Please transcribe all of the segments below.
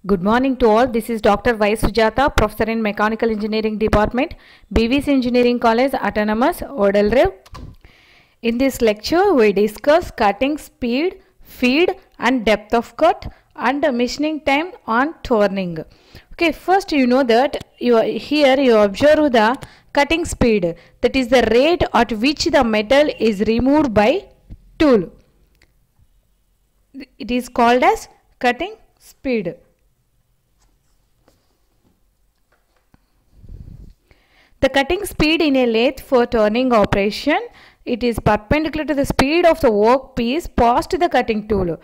Good morning to all. This is Dr. Y. Sujata, Professor in Mechanical Engineering Department, BVC Engineering College, Autonomous, Odalrev. In this lecture, we discuss cutting speed, feed and depth of cut and machining time on turning. Okay, first you know that you observe the cutting speed, that is the rate at which the metal is removed by tool. It is called as cutting speed. The cutting speed in a lathe for turning operation, it is perpendicular to the speed of the workpiece past the cutting tool.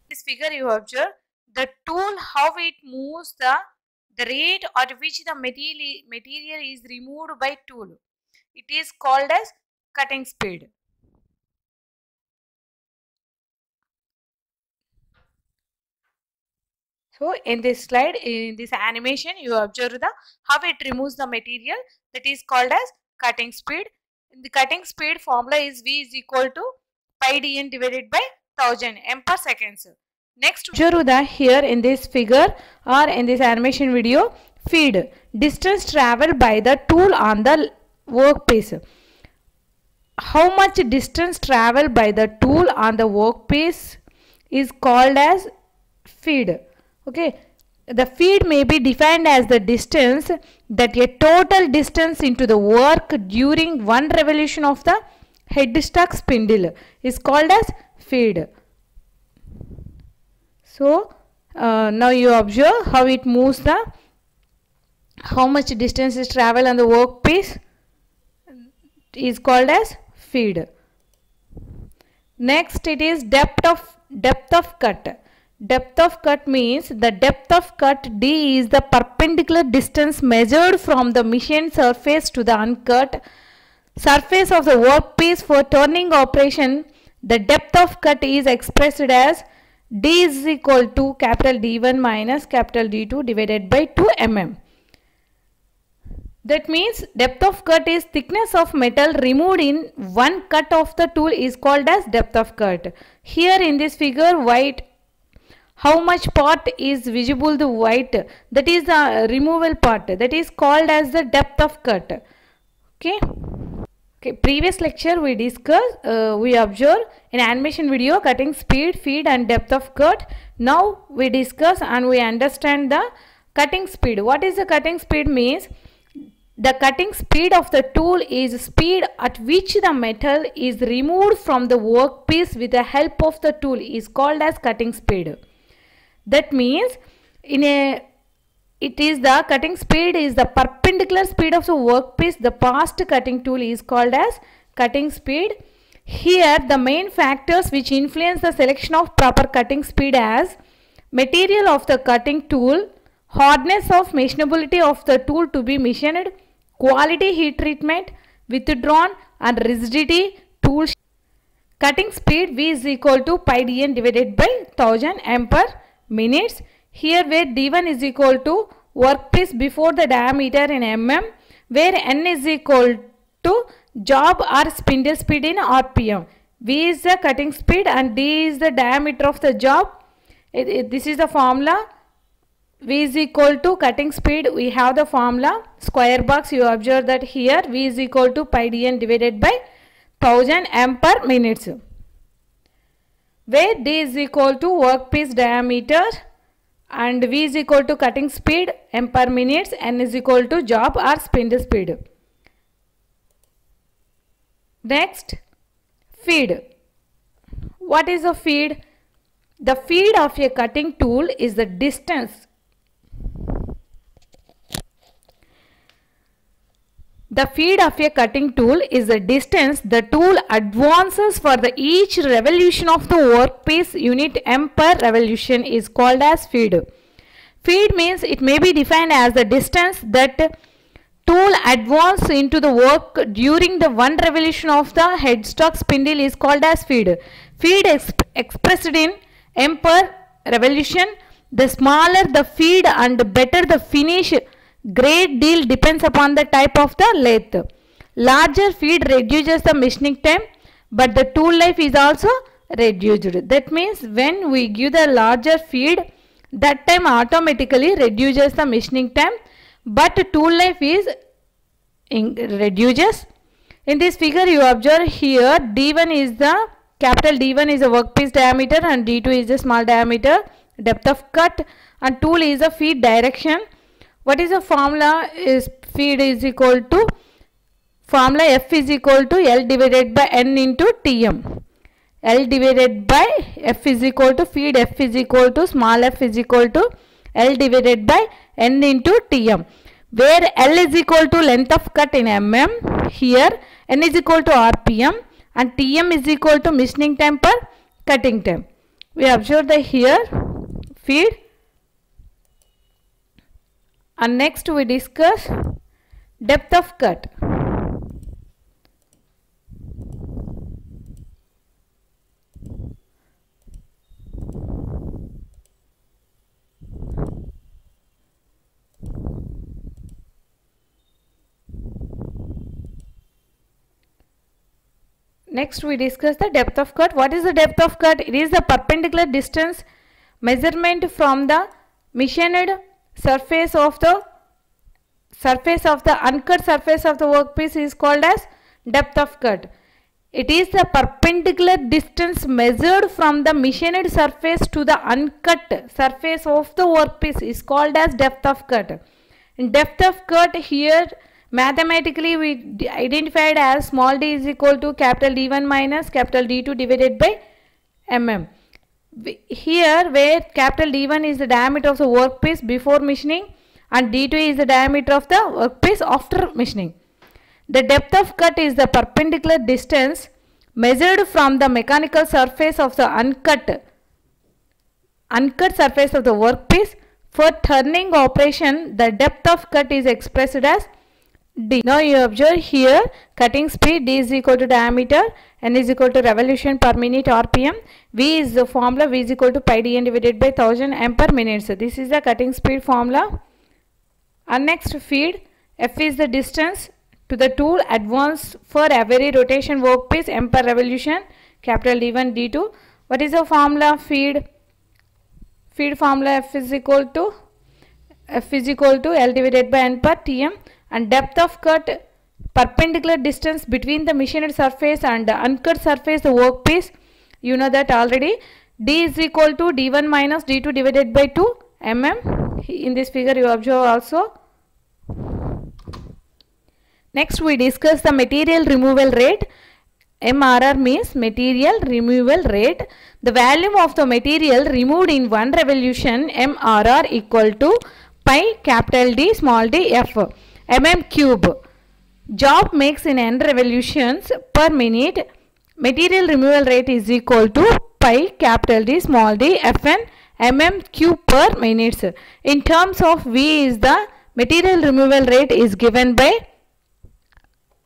This figure you observe the tool, how it moves, the rate at which the material is removed by tool. It is called as cutting speed. So in this slide, in this animation, you observe how it removes the material, that is called as cutting speed. The cutting speed formula is V is equal to pi dn divided by 1000 m per seconds. Next, observe here in this figure or in this animation video, feed, distance traveled by the tool on the workpiece. How much distance traveled by the tool on the workpiece is called as feed. Okay, the feed may be defined as the distance, that a total distance into the work during one revolution of the headstock spindle is called as feed. So now you observe how it moves, how much distance is traveled on the workpiece is called as feed. Next, it is depth of cut. Depth of cut means the depth of cut D is the perpendicular distance measured from the machined surface to the uncut surface of the workpiece for turning operation. The depth of cut is expressed as D is equal to capital D1 minus capital D2 divided by 2 mm. That means depth of cut is thickness of metal removed in one cut of the tool is called as depth of cut. Here in this figure, white, how much part is visible, the white, that is the removal part, that is called as the depth of cut. Okay, previous lecture we discussed, we observed in animation video cutting speed, feed and depth of cut. Now we discuss and we understand the cutting speed. What is the cutting speed means? The cutting speed of the tool is speed at which the metal is removed from the workpiece with the help of the tool is called as cutting speed. That means it is the cutting speed is the perpendicular speed of the workpiece. The past cutting tool is called as cutting speed. Here the main factors which influence the selection of proper cutting speed as material of the cutting tool, hardness of machinability of the tool to be machined, quality heat treatment, withdrawn and rigidity, tool. Cutting speed V is equal to pi dn divided by 1000 m per minutes. Here where d1 is equal to workpiece before the diameter in mm, where n is equal to job or spindle speed in rpm. V is the cutting speed and d is the diameter of the job. This is the formula. V is equal to cutting speed, we have the formula square box. You observe that here V is equal to pi dn divided by 1000 m per minutes, where d is equal to workpiece diameter and V is equal to cutting speed m per minutes, n is equal to job or spindle speed. Next, feed. What is a feed? The feed of a cutting tool is the distance. The feed of a cutting tool is the distance the tool advances for each revolution of the workpiece unit m per revolution is called as feed. Feed means it may be defined as the distance that tool advances into the work during the one revolution of the headstock spindle is called as feed. Feed expressed in m per revolution. The smaller the feed and better the finish, great deal depends upon the type of the lathe. Larger feed reduces the machining time, but the tool life is also reduced. That means when we give the larger feed, That time automatically reduces the machining time, but tool life is reduces. In this figure you observe here D1 is the capital D1 is a workpiece diameter and D2 is the small diameter, depth of cut, and tool is a feed direction. What is the formula? Is feed is equal to formula F is equal to L divided by N into Tm. L divided by F is equal to feed F is equal to small f is equal to L divided by N into Tm, where L is equal to length of cut in mm, here N is equal to RPM, and Tm is equal to machining time per cutting time. We observe the here feed, and next we discuss depth of cut. Next we discuss the depth of cut. What is the depth of cut? It is the perpendicular distance measurement from the machined surface of the uncut surface of the workpiece is called as depth of cut. It is the perpendicular distance measured from the machined surface to the uncut surface of the workpiece is called as depth of cut. In depth of cut here mathematically we identified as small d is equal to capital D1 minus capital D2 divided by mm. Here where capital D1 is the diameter of the workpiece before machining and D2 is the diameter of the workpiece after machining. The depth of cut is the perpendicular distance measured from the mechanical surface of the uncut surface of the workpiece. For turning operation, the depth of cut is expressed as D. Now you observe here cutting speed D is equal to diameter, N is equal to revolution per minute RPM, V is the formula V is equal to pi dn divided by 1000 m per minute. So this is the cutting speed formula. And next feed, F is the distance to the tool advance for every rotation workpiece m per revolution, capital D1 D2. What is the formula? Feed formula F is equal to L divided by N per Tm. And depth of cut, perpendicular distance between the machined surface and the uncut surface the workpiece, you know that already. D is equal to D1 minus D2 divided by 2 mm. In this figure you observe also. Next we discuss the material removal rate. MRR means material removal rate. The volume of the material removed in one revolution MRR equal to pi capital D small d F mm cube. Job makes in n revolutions per minute. Material removal rate is equal to pi capital D small d Fn mm cube per minute. In terms of V is the material removal rate is given by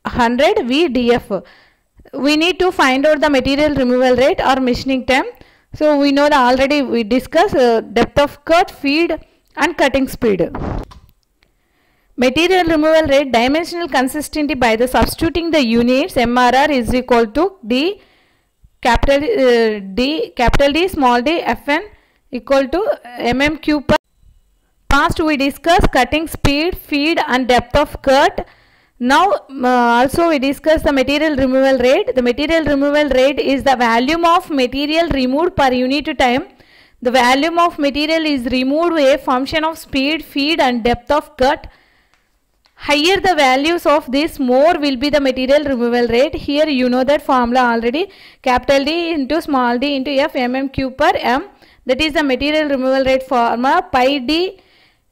100 VDF. We need to find out the material removal rate or machining time. So we know that already we discussed depth of cut, feed and cutting speed. Material removal rate dimensional consistency by the substituting the units MRR is equal to D capital D small d Fn equal to mm cube per. Past we discuss cutting speed, feed and depth of cut. Now also we discuss the material removal rate. The material removal rate is the volume of material removed per unit time. The volume of material is removed a function of speed, feed and depth of cut. Higher the values of this, more will be the material removal rate. Here you know that formula already. Capital D into small d into F mm cube per m. That is the material removal rate formula. Pi d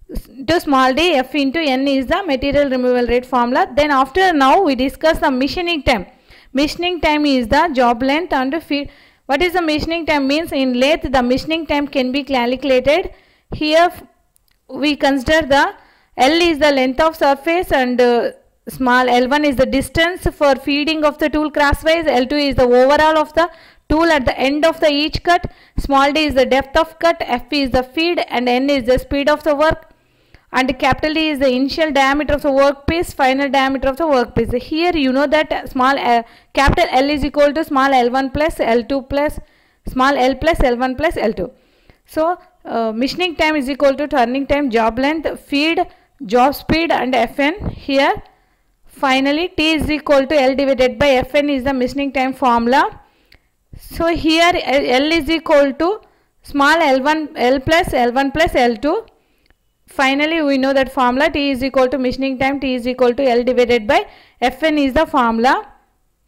into small d F into N is the material removal rate formula. Then after now we discuss the machining time. Machining time is the job length and feed. What is the machining time? Means in lathe the machining time can be calculated. Here we consider the L is the length of surface and small L1 is the distance for feeding of the tool crosswise. L2 is the overall of the tool at the end of the each cut. Small d is the depth of cut, F is the feed and N is the speed of the work. And capital D is the initial diameter of the workpiece, final diameter of the workpiece. Here you know that capital L is equal to small L1 plus L2 plus small l plus L1 plus L2. So machining time is equal to turning time, job length, feed, job speed and Fn here. Finally, T is equal to L divided by Fn is the machining time formula. So here L is equal to small L1, L plus L1 plus L2. Finally, we know that formula T is equal to machining time, T is equal to L divided by Fn is the formula.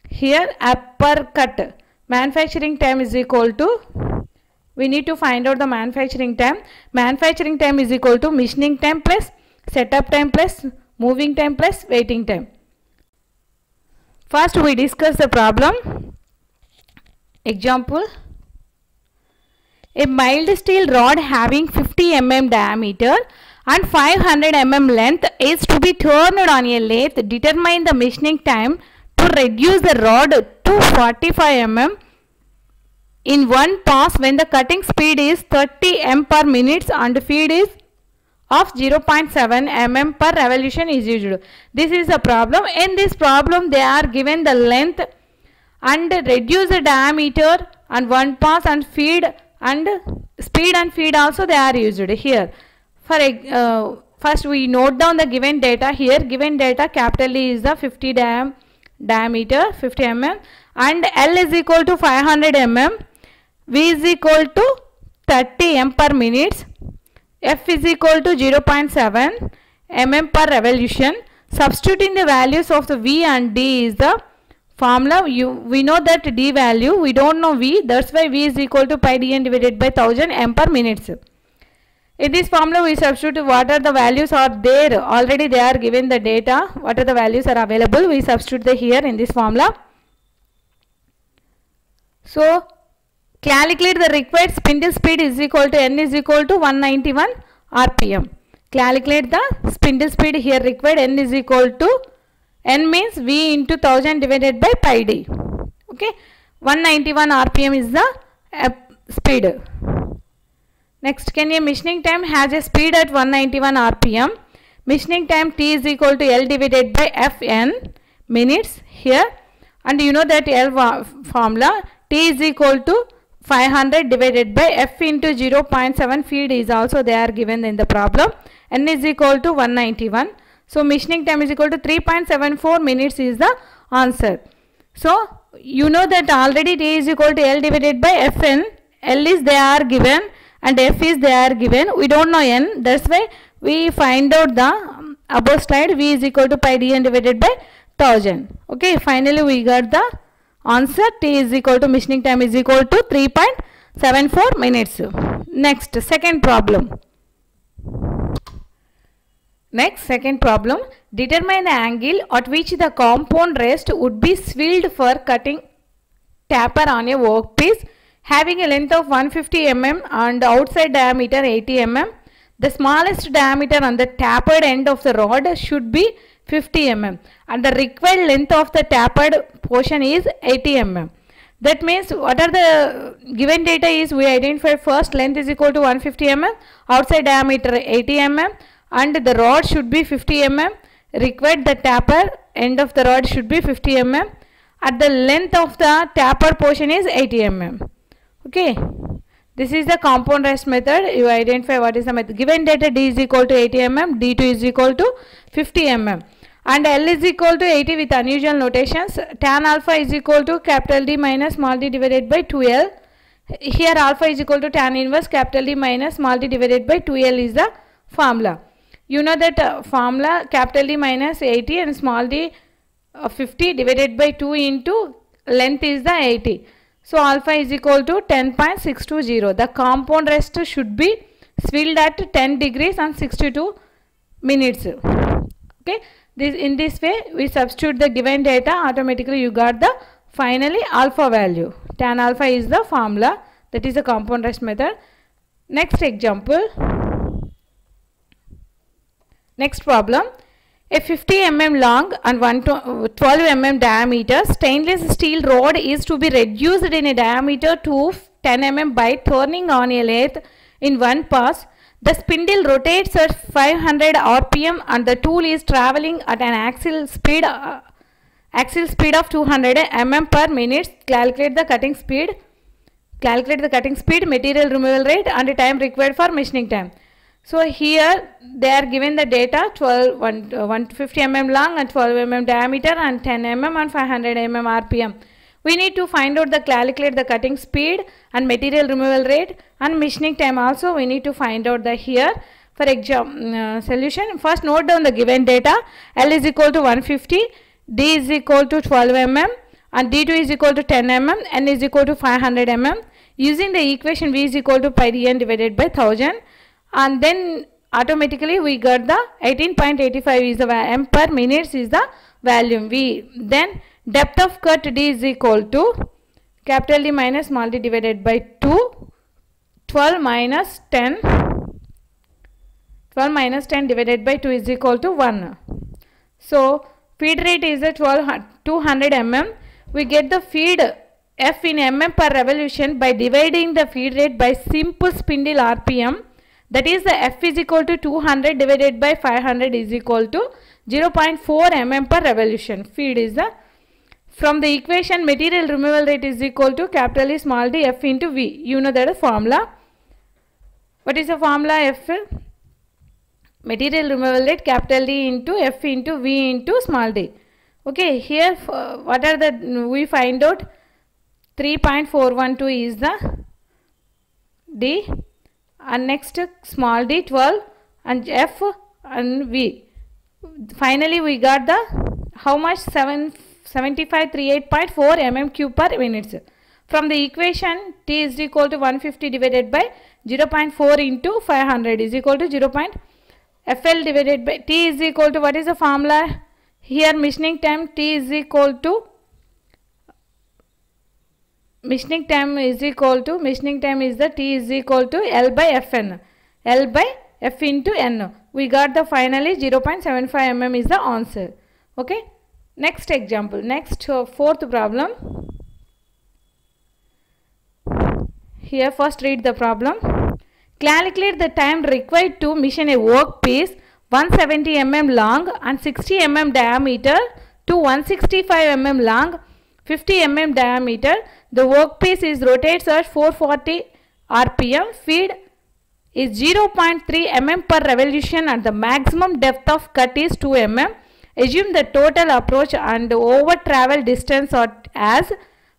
Here upper cut manufacturing time is equal to, we need to find out the manufacturing time. Manufacturing time is equal to machining time plus setup time plus moving time plus waiting time. First we discuss the problem. Example. A mild steel rod having 50 mm diameter and 500 mm length is to be turned on a lathe. Determine the machining time to reduce the rod to 45 mm in one pass when the cutting speed is 30 m per minute and feed is of 0.7 mm per revolution is used. This is a problem. In this problem they are given the length and reduce the diameter and one pass and feed and speed and feed also they are used here. For first we note down the given data here. Given data, capital E is the 50 diameter 50 mm and L is equal to 500 mm, V is equal to 30 m per minute, F is equal to 0.7 mm per revolution. Substituting the values of the V and D is the formula. We know that D value, we don't know V, that's why V is equal to pi dn divided by 1000 m per minute. In this formula we substitute what are the values are there, already they are given the data, what are the values are available, we substitute the here in this formula. So calculate the required spindle speed is equal to N is equal to 191 RPM. Calculate the spindle speed here required. N is equal to, N means V into 1000 divided by pi D. Okay, 191 RPM is the speed. Next, can a machining time has a speed at 191 RPM? Machining time T is equal to L divided by Fn minutes here, and you know that L formula T is equal to 500 divided by F into 0.7 feed is also they are given in the problem. N is equal to 191. So machining time is equal to 3.74 minutes is the answer. So you know that already T is equal to L divided by Fn. L is they are given and F is they are given. We don't know N. That's why we find out the above slide V is equal to pi dn divided by 1000. Okay. Finally we got the answer. T is equal to machining time is equal to 3.74 minutes. Next, second problem. Next, second problem. Determine the angle at which the compound rest would be swilled for cutting taper on a workpiece having a length of 150 mm and outside diameter 80 mm. The smallest diameter on the tapered end of the rod should be 50 mm and the required length of the tapered portion is 80 mm. That means what are the given data is, we identify first length is equal to 150 mm, outside diameter 80 mm and the rod should be 50 mm, required the taper end of the rod should be 50 mm, at the length of the taper portion is 80 mm. Okay. This is the compound rest method. You identify what is the method. Given data D is equal to 80 mm, D2 is equal to 50 mm and L is equal to 80 with unusual notations. Tan alpha is equal to capital D minus small d divided by 2L. Here alpha is equal to tan inverse capital D minus small d divided by 2L is the formula. You know that formula capital D minus 80 and small d 50 divided by 2 into length is the 80. So alpha is equal to 10.620. The compound rest should be swilled at 10 degrees and 62 minutes. Okay. In this way we substitute the given data, automatically you got the finally alpha value. Tan alpha is the formula, that is the compound rest method. Next example. Next problem. A 50 mm long and 12 mm diameter stainless steel rod is to be reduced in a diameter to 10 mm by turning on a lathe in one pass. The spindle rotates at 500 RPM and the tool is traveling at an axial speed of 200 mm per minute. Calculate the cutting speed. calculate the cutting speed, material removal rate and the time required for machining time. So here they are given the data 150 mm long and 12 mm diameter and 10 mm and 500 mm RPM. We need to find out calculate the cutting speed and material removal rate and machining time also we need to find out the here. For example, solution, first note down the given data. L is equal to 150, D is equal to 12 mm and D2 is equal to 10 mm, N is equal to 500 mm. Using the equation V is equal to pi d n divided by 1000, and then automatically we got the 18.85 is the m per minutes is the volume V. Then depth of cut D is equal to capital D minus small d divided by 2, 12 minus 10 divided by 2 is equal to 1. So feed rate is a 200 mm. We get the feed F in mm per revolution by dividing the feed rate by simple spindle RPM. That is the F is equal to 200 divided by 500 is equal to 0.4 mm per revolution. Feed is the, from the equation material removal rate is equal to capital E small d F into V. You know that formula. What is the formula? F, material removal rate capital D into F into V into small d. Okay, here what are the, we find out 3.412 is the D, and next small d 12 and F and V. Finally we got the how much 7538.4 mm cube per minutes. From the equation T is equal to 150 divided by 0.4 into 500 is equal to 0.FL divided by T is equal to, what is the formula? Here machining time T is equal to, machining time is the T is equal to L by Fn, L by F into N. We got the finally 0.75 mm is the answer. Okay. Next example, next fourth problem. Here first read the problem. Calculate the time required to machine a workpiece 170 mm long and 60 mm diameter to 165 mm long, 50 mm diameter. The workpiece is rotates at 440 RPM. Feed is 0.3 mm per revolution and the maximum depth of cut is 2 mm. Assume the total approach and over travel distance as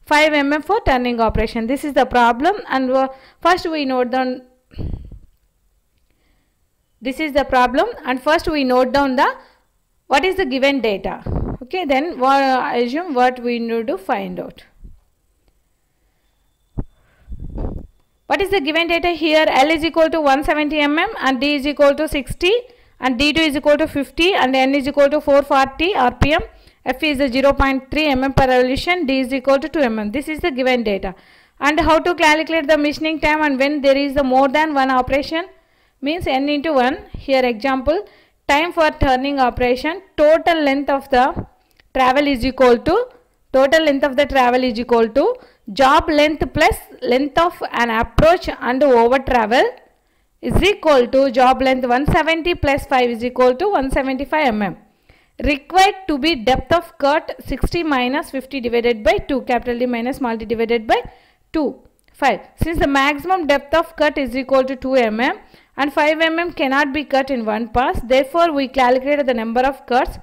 5 mm for turning operation. This is the problem, and first we note down. This is the problem, and first we note down the what is the given data. Okay, then assume what we need to find out. What is the given data here? L is equal to 170 mm and D is equal to 60 and D2 is equal to 50 and N is equal to 440 RPM. F is 0.3 mm per revolution. D is equal to 2 mm. This is the given data. And how to calculate the machining time and when there is the more than one operation? Means N into 1. Here example, time for turning operation, total length of the travel is equal to, job length plus length of an approach and over travel is equal to job length 170 plus 5 is equal to 175 mm. Required to be depth of cut 60 minus 50 divided by 2, capital D minus small d divided by 2, 5. Since the maximum depth of cut is equal to 2 mm and 5 mm cannot be cut in one pass, therefore we calculated the number of cuts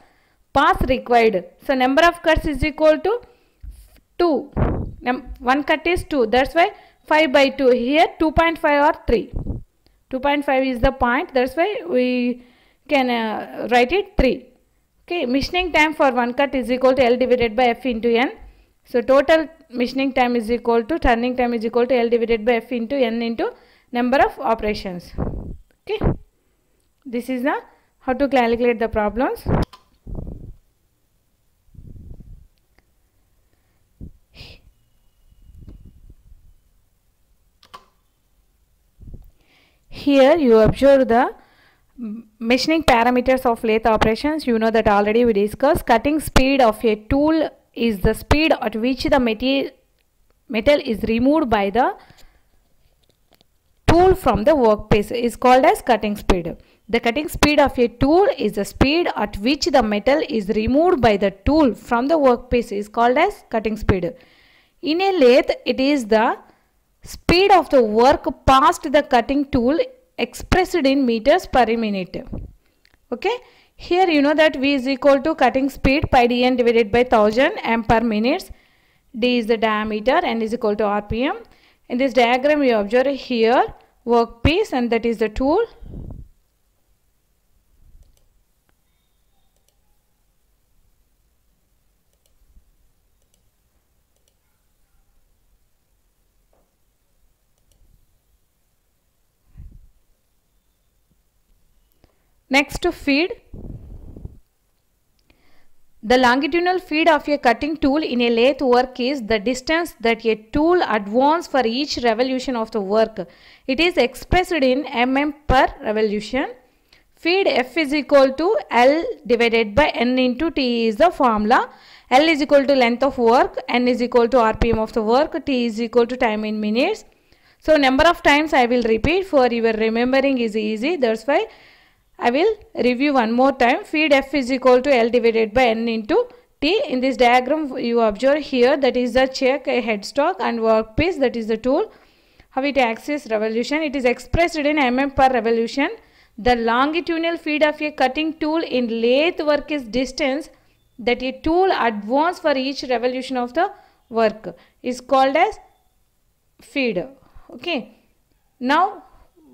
pass required. So number of cuts is equal to 2. One cut is 2, that's why 5 by 2. Here 2.5 or 3. 2.5 is the point, that's why we can write it 3. Okay, machining time for one cut is equal to L divided by F into N. So total machining time is equal to, turning time is equal to L divided by F into N into number of operations. Okay, this is the how to calculate the problems. Here you observe the machining parameters of lathe operations. You know that already we discussed. Cutting speed of a tool is the speed at which the metal is removed by the tool from the workpiece is called as cutting speed. The cutting speed of a tool is the speed at which the metal is removed by the tool from the workpiece is called as cutting speed. In a lathe, it is the speed of the work past the cutting tool expressed in meters per minute. Okay, here you know that V is equal to cutting speed pi dn divided by 1000 m per minute. D is the diameter, n is equal to rpm. In this diagram you observe here workpiece, and that is the tool. Next, to feed. The longitudinal feed of a cutting tool in a lathe work is the distance that a tool advances for each revolution of the work. It is expressed in mm per revolution. Feed F is equal to L divided by N into T is the formula. L is equal to length of work, N is equal to RPM of the work, T is equal to time in minutes. So number of times I will repeat for your remembering is easy. That's why I will review one more time. Feed F is equal to L divided by N into T. In this diagram you observe here, that is the check, a headstock, and workpiece, that is the tool. How it axis revolution. It is expressed in mm per revolution. The longitudinal feed of a cutting tool in lathe work is distance that a tool advances for each revolution of the work is called as feed. Okay. Now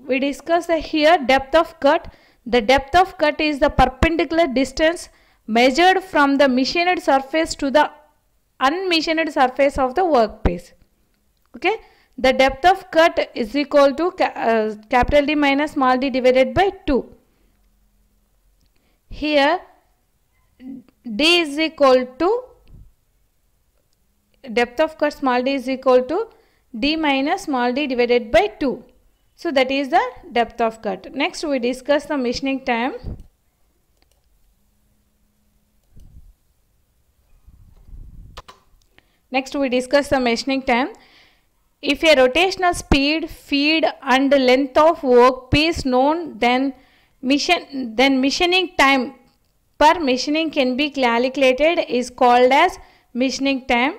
we discuss here depth of cut. The depth of cut is the perpendicular distance measured from the machined surface to the unmachined surface of the workpiece. Okay. The depth of cut is equal to capital D minus small d divided by 2. Here D is equal to, depth of cut small d is equal to D minus small d divided by 2. So that is the depth of cut. Next we discuss the machining time. If a rotational speed, feed and length of workpiece known, then machining time per machining can be calculated is called as machining time.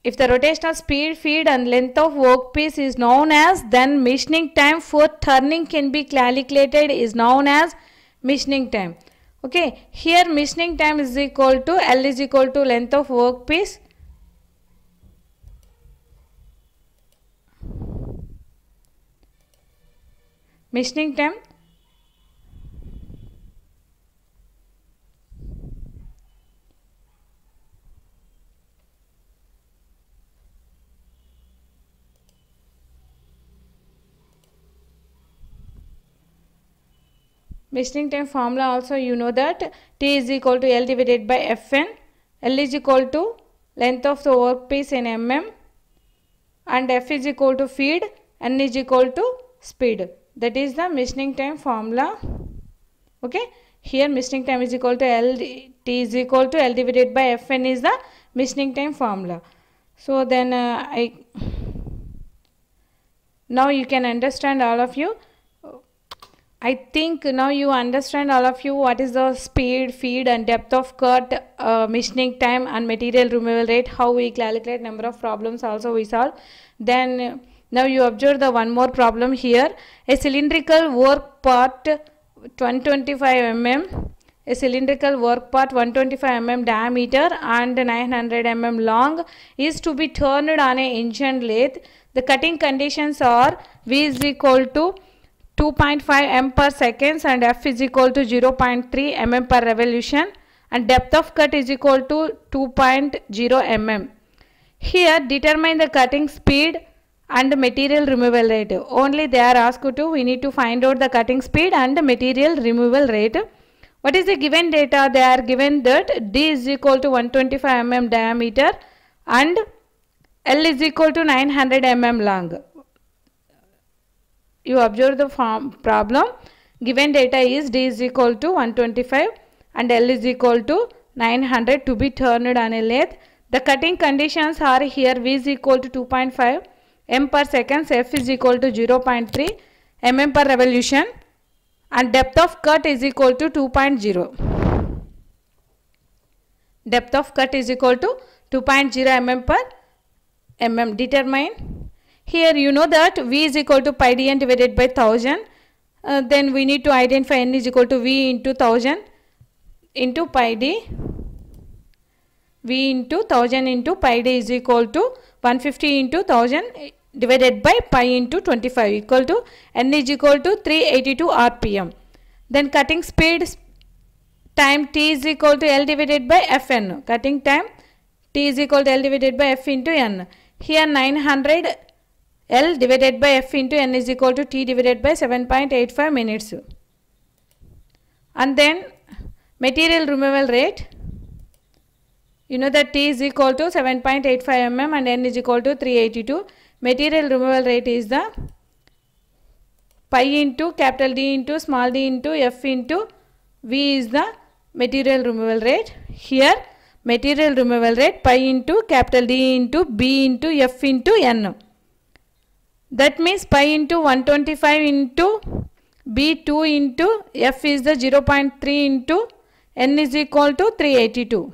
If the rotational speed, feed and length of workpiece is known as, then machining time for turning can be calculated is known as machining time. Okay, here machining time is equal to L is equal to length of workpiece machining time machining time formula also you know that T is equal to L divided by Fn. L is equal to length of the workpiece in mm and F is equal to feed, N is equal to speed. That is the machining time formula. Okay, here machining time is equal to L, T is equal to L divided by Fn is the machining time formula. So then now you can understand all of you. I think now you understand all of you what is the speed, feed and depth of cut, machining time and material removal rate, how we calculate number of problems also we solve. Then now you observe the one more problem here. A cylindrical work part 125 mm, a cylindrical work part 125 mm diameter and 900 mm long is to be turned on a engine lathe. The cutting conditions are V is equal to 2.5 m per seconds and F is equal to 0.3 mm per revolution and depth of cut is equal to 2.0 mm. Here determine the cutting speed and material removal rate. Only they are asked to, we need to find out the cutting speed and material removal rate. What is the given data? They are given that D is equal to 125 mm diameter and L is equal to 900 mm long. You observe the problem. Given data is D is equal to 125 and L is equal to 900 to be turned on a lathe. The cutting conditions are here V is equal to 2.5 m per seconds, F is equal to 0.3 mm per revolution and depth of cut is equal to 2.0. Depth of cut is equal to 2.0 mm per mm. Determine. Here you know that V is equal to pi d n divided by 1000. Then we need to identify n is equal to V into 1000 into pi d. V into 1000 into pi d is equal to 150 into 1000 divided by pi into 25 equal to n is equal to 382 rpm. Then cutting speed time t is equal to L divided by Fn. Cutting time t is equal to L divided by F into n. Here 900 L divided by F into n is equal to t divided by 7.85 minutes. And then material removal rate. You know that t is equal to 7.85 mm and n is equal to 382. Material removal rate is the pi into capital D into small d into F into V is the material removal rate. Here material removal rate pi into capital D into B into F into N. That means pi into 125 into B 2 into F is the 0.3 into N is equal to 382.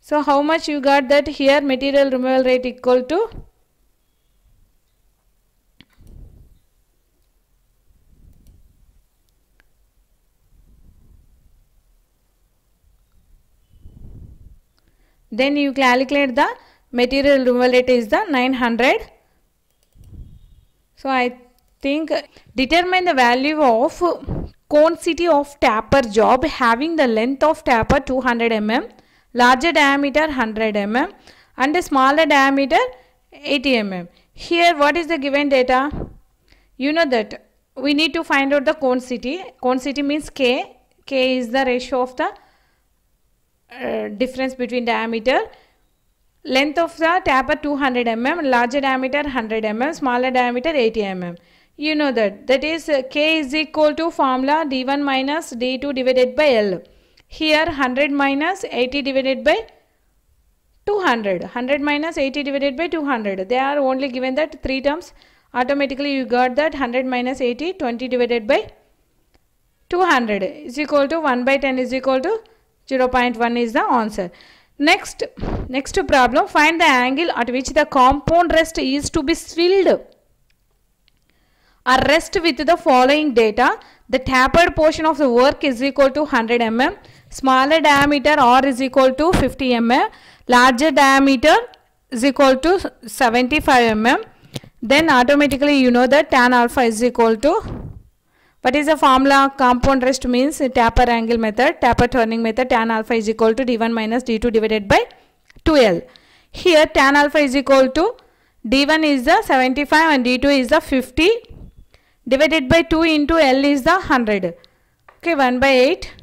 So how much you got that here? Material removal rate equal to then you calculate the material removal rate is the 900. So I think determine the value of quantity of taper job having the length of taper 200 mm, larger diameter 100 mm and a smaller diameter 80 mm. Here what is the given data? You know that we need to find out the quantity. Quantity means K. K is the ratio of the difference between diameter. Length of the taper 200 mm, larger diameter 100 mm, smaller diameter 80 mm. You know that is K is equal to formula D1 minus D2 divided by L. Here 100 minus 80 divided by 200. 100 minus 80 divided by 200. They are only given that 3 terms. Automatically you got that 100 minus 80, 20 divided by 200 is equal to 1 by 10 is equal to 0.1 is the answer. Next problem, find the angle at which the compound rest is to be filled or rest with the following data. The tapered portion of the work is equal to 100 mm, smaller diameter R is equal to 50 mm, larger diameter is equal to 75 mm. Then automatically you know that tan alpha is equal to, what is the formula? Compound rest means taper angle method, taper turning method. Tan alpha is equal to D1 minus D2 divided by 2L. Here tan alpha is equal to D1 is the 75 and D2 is the 50 divided by 2 into L is the 100. Okay, 1 by 8,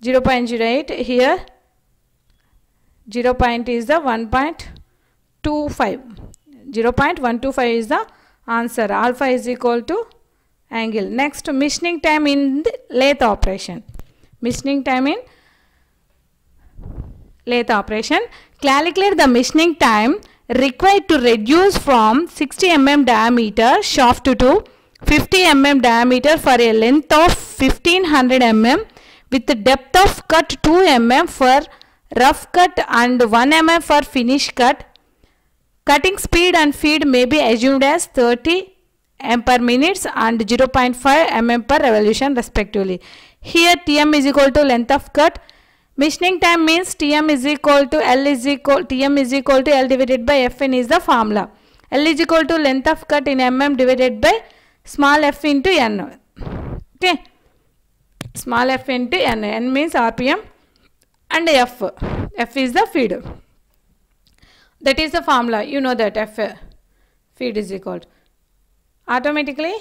0.08. Here 0 point is the 1.25. 0.125 is the answer. Alpha is equal to angle. Next, machining time in the lathe operation. Machining time in lathe operation. Calculate the machining time required to reduce from 60 mm diameter shaft to 50 mm diameter for a length of 1500 mm with the depth of cut 2 mm for rough cut and 1 mm for finish cut. Cutting speed and feed may be assumed as 30 m per minute and 0.5 mm per revolution respectively. Here Tm is equal to length of cut. Machining time means Tm is equal to L divided by Fn is the formula. L is equal to length of cut in mm divided by small f into n. Okay, small f into n. N means rpm and f. F is the feed. That is the formula. You know that f feed is equal to. Automatically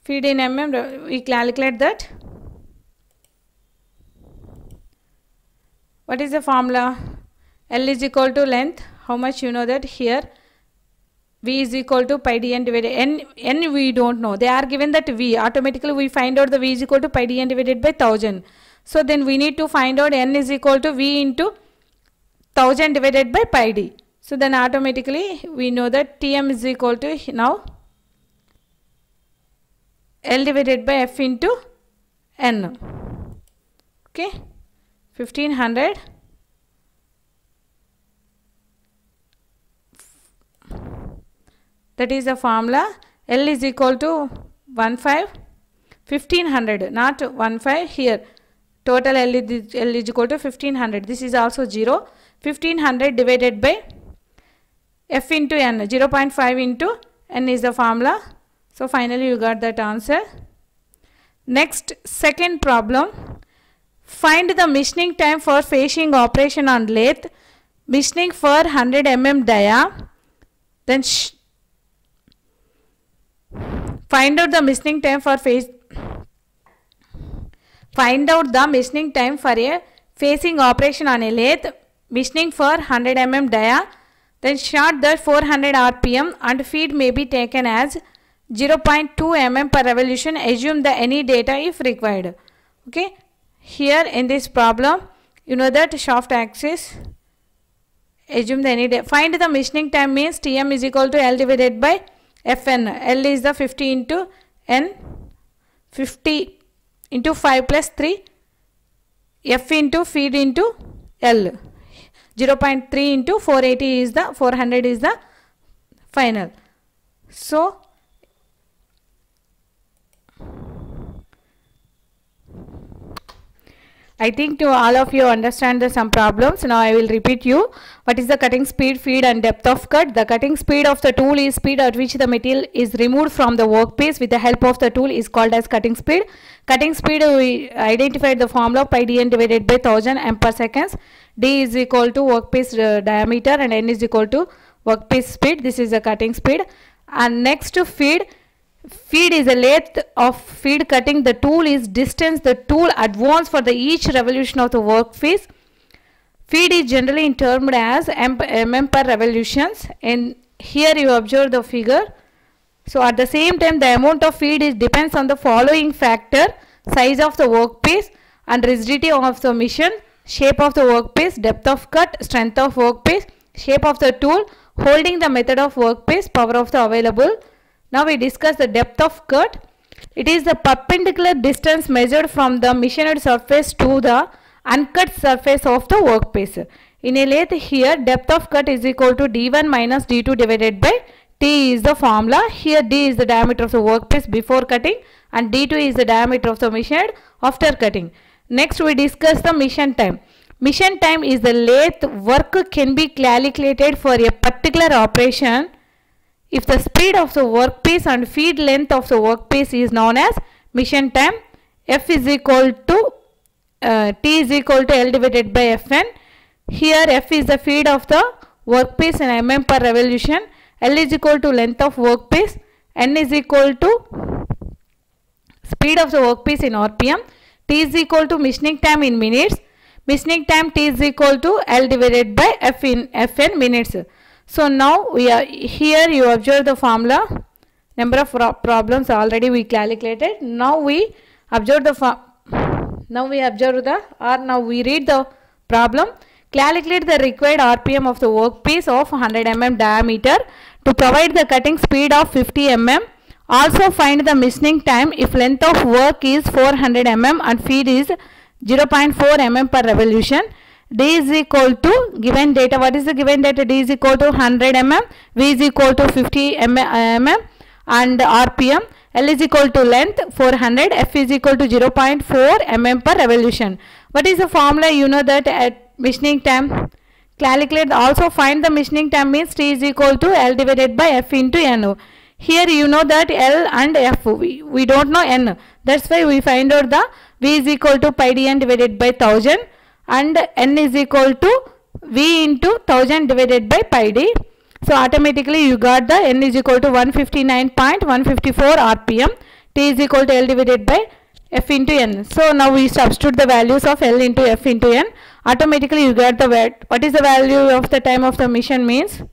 feed in mm, we calculate that. What is the formula? L is equal to length. How much you know that? Here V is equal to pi d n divided n we don't know. They are given that V. Automatically we find out the V is equal to pi d n divided by 1000. So then we need to find out n is equal to V into 1000 divided by pi d. So then automatically we know that Tm is equal to now L divided by F into N. Okay, 1500 That is the formula. L is equal to 1500, not 15 here. Total L is equal to 1500. This is also 0. 1500 divided by F into N. 0.5 into N is the formula. So finally you got that answer. Next, second problem. Find the machining time for facing operation on lathe. Machining for 100 mm dia. Then find out the machining time for a facing operation on a lathe. Machining for 100 mm dia. Then short that 400 rpm and feed may be taken as 0.2 mm per revolution. Assume the any data if required. Okay. Here in this problem, you know that shaft axis. Assume the any data. Find the machining time means Tm is equal to L divided by Fn. L is the 50 into N. 50 into 5 plus 3. F into feed into L. 0.3 into 480 is the 400 is the final. So I think to all of you understand some problems. Now I will repeat you. What is the cutting speed, feed and depth of cut? The cutting speed of the tool is speed at which the material is removed from the workpiece with the help of the tool is called as cutting speed. Cutting speed, we identified the formula pi dn divided by 1000 m per seconds. D is equal to workpiece diameter and n is equal to workpiece speed. This is the cutting speed. And next to feed. Feed is a length of feed cutting. The tool is distance the tool advance for the each revolution of the workpiece. Feed is generally termed as mm per revolutions. And here you observe the figure. So at the same time the amount of feed is depends on the following factor: size of the workpiece and rigidity of the machine, shape of the workpiece, depth of cut, strength of workpiece, shape of the tool, holding the method of workpiece, power of the available. Now we discuss the depth of cut. It is the perpendicular distance measured from the machined surface to the uncut surface of the workpiece. In a lathe here, depth of cut is equal to d1 minus d2 divided by t is the formula. Here d is the diameter of the workpiece before cutting and d2 is the diameter of the machined after cutting. Next we discuss the machine time. Machine time is the lathe work can be calculated for a particular operation if the speed of the workpiece and feed length of the workpiece is known as machine time. F is equal to T is equal to L divided by Fn. Here F is the feed of the workpiece in mm per revolution. L is equal to length of workpiece. N is equal to speed of the workpiece in rpm. T is equal to machining time in minutes. Machining time T is equal to L divided by F in Fn minutes. So now we are here you observe the formula. Number of problems already we calculated. Now we observe the now we read the problem. Calculate the required RPM of the workpiece of 100 mm diameter to provide the cutting speed of 50 mm. Also find the machining time if length of work is 400 mm and feed is 0.4 mm per revolution. D is equal to given data. What is the given data? D is equal to 100 mm, V is equal to 50 mm and RPM. L is equal to length 400, F is equal to 0.4 mm per revolution. What is the formula? You know that at machining time. Calculate. Also find the machining time means T is equal to L divided by F into N. Here you know that L and F. We don't know N. That's why we find out the V is equal to pi dn divided by 1000 and N is equal to V into 1000 divided by pi d. So automatically you got the N is equal to 159.154 RPM. T is equal to L divided by F into N. So now we substitute the values of L into F into N. Automatically you get the what is the value of the time of the machine means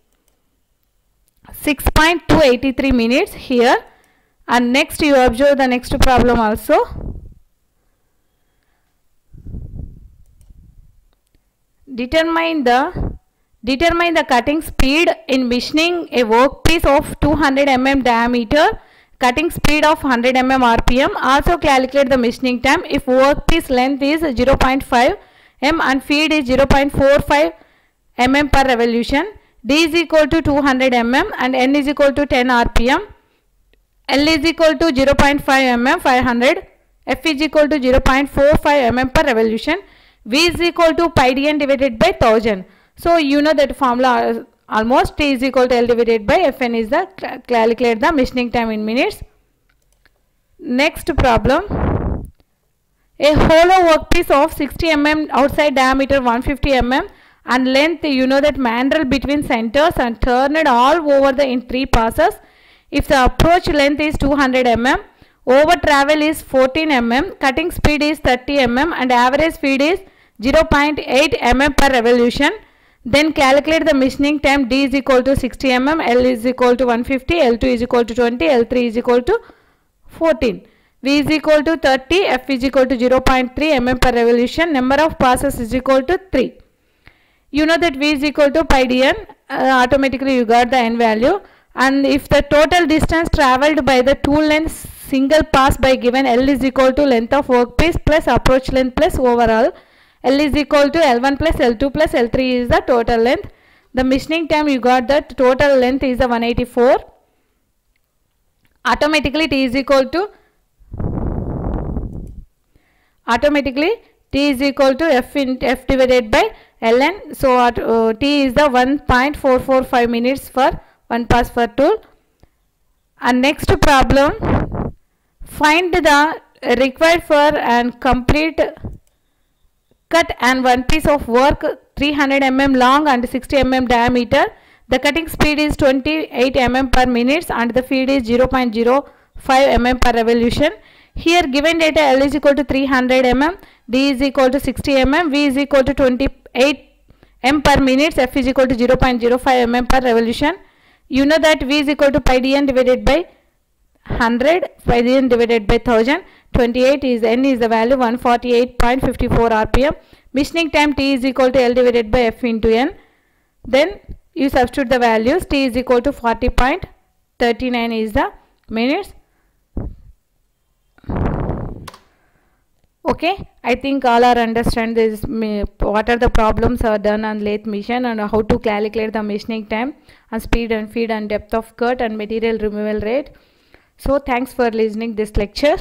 6.283 minutes here. And next you observe the next problem also. Determine the cutting speed in machining a workpiece of 200 mm diameter, cutting speed of 100 mm RPM. Also calculate the machining time if workpiece length is 0.5 m and feed is 0.45 mm per revolution. D is equal to 200 mm and N is equal to 10 rpm. L is equal to 0.5 mm 500. F is equal to 0.45 mm per revolution. V is equal to pi dn divided by 1000. So you know that formula almost. T is equal to L divided by Fn is the calculate the machining time in minutes. Next problem. A hollow workpiece of 60 mm outside diameter 150 mm and length, you know that mandrel between centers and turned all over the in 3 passes. If the approach length is 200 mm, over travel is 14 mm, cutting speed is 30 mm and average speed is 0.8 mm per revolution, then calculate the machining time. D is equal to 60 mm, L is equal to 150, L2 is equal to 20, L3 is equal to 14. V is equal to 30, F is equal to 0.3 mm per revolution, number of passes is equal to 3. You know that V is equal to pi dn, automatically you got the N value. And if the total distance travelled by the tool length single pass by given L is equal to length of workpiece plus approach length plus overall, L is equal to L1 plus L2 plus L3 is the total length. The machining time you got that total length is the 184. Automatically T is equal to F divided by Ln. So T is the 1.445 minutes for 1 pass per tool. And next problem, find the required for and complete cut and one piece of work 300 mm long and 60 mm diameter. The cutting speed is 28 mm per minute and the feed is 0.05 mm per revolution. Here given data, L is equal to 300 mm, D is equal to 60 mm, V is equal to 28 m per minute, F is equal to 0.05 mm per revolution. You know that V is equal to pi dn divided by 100, pi dn divided by 1000. 28 is N is the value 148.54 rpm. Machining time T is equal to L divided by F into N. Then you substitute the values. T is equal to 40.39 is the minutes. Okay, I think all are understand this, what are the problems are done on lathe machine and how to calculate the machining time and speed and feed and depth of cut and material removal rate. So thanks for listening this lecture.